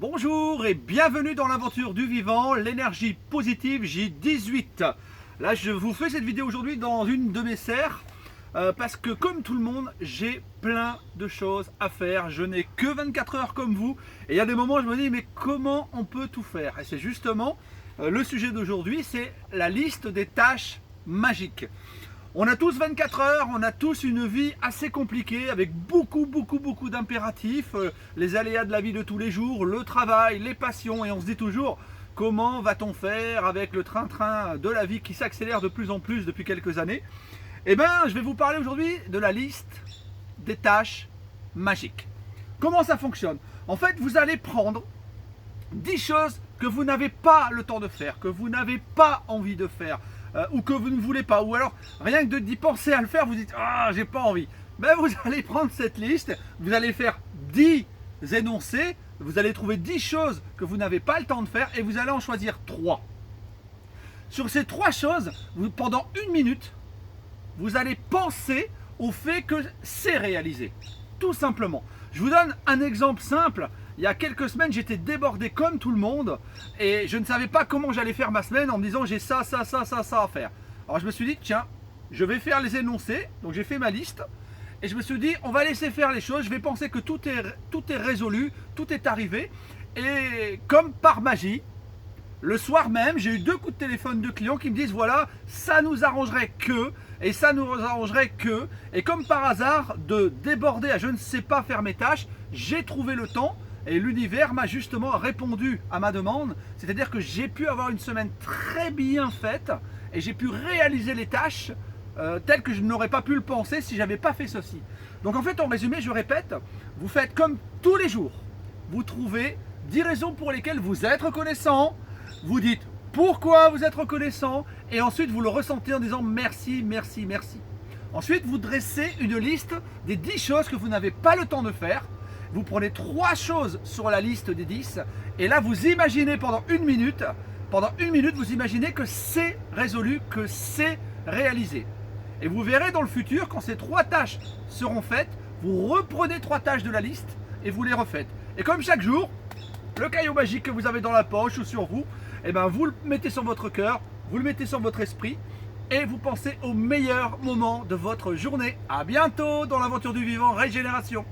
Bonjour et bienvenue dans l'aventure du vivant, l'énergie positive J18. Là, je vous fais cette vidéo aujourd'hui dans une de mes serres parce que comme tout le monde, j'ai plein de choses à faire. Je n'ai que 24 heures comme vous et il y a des moments où je me dis mais comment on peut tout faire? Et c'est justement le sujet d'aujourd'hui, c'est la liste des tâches magiques. On a tous 24 heures, on a tous une vie assez compliquée avec beaucoup d'impératifs, les aléas de la vie de tous les jours, le travail, les passions, et on se dit toujours comment va-t-on faire avec le train-train de la vie qui s'accélère de plus en plus depuis quelques années. Eh bien, je vais vous parler aujourd'hui de la liste des tâches magiques. Comment ça fonctionne? En fait, vous allez prendre 10 choses que vous n'avez pas le temps de faire, que vous n'avez pas envie de faire, ou que vous ne voulez pas, ou alors rien que d'y penser à le faire, vous dites ah j'ai pas envie. Ben vous allez prendre cette liste, vous allez faire 10 énoncés, vous allez trouver 10 choses que vous n'avez pas le temps de faire et vous allez en choisir 3. Sur ces 3 choses, pendant 1 minute, vous allez penser au fait que c'est réalisé. Tout simplement. Je vous donne un exemple simple. Il y a quelques semaines, j'étais débordé comme tout le monde et je ne savais pas comment j'allais faire ma semaine en me disant j'ai ça à faire. Alors je me suis dit tiens, je vais faire les énoncés, donc j'ai fait ma liste et je me suis dit on va laisser faire les choses, je vais penser que tout est résolu, tout est arrivé et comme par magie, le soir même, j'ai eu 2 coups de téléphone de clients qui me disent voilà, ça nous arrangerait que, et ça nous arrangerait que, et comme par hasard, de déborder à je ne sais pas faire mes tâches, j'ai trouvé le temps et l'univers m'a justement répondu à ma demande, c'est-à-dire que j'ai pu avoir une semaine très bien faite et j'ai pu réaliser les tâches telles que je n'aurais pas pu le penser si j'avais pas fait ceci. Donc en fait, en résumé, je répète, vous faites comme tous les jours, vous trouvez 10 raisons pour lesquelles vous êtes reconnaissant. Vous dites pourquoi vous êtes reconnaissant et ensuite vous le ressentez en disant merci. Ensuite, vous dressez une liste des 10 choses que vous n'avez pas le temps de faire. Vous prenez 3 choses sur la liste des 10 et là vous imaginez pendant 1 minute, vous imaginez que c'est résolu, que c'est réalisé. Et vous verrez dans le futur, quand ces 3 tâches seront faites, vous reprenez 3 tâches de la liste et vous les refaites. Et comme chaque jour, le caillou magique que vous avez dans la poche ou sur vous, eh ben vous le mettez sur votre cœur, vous le mettez sur votre esprit et vous pensez au meilleur moment de votre journée. À bientôt dans l'aventure du vivant Régénération.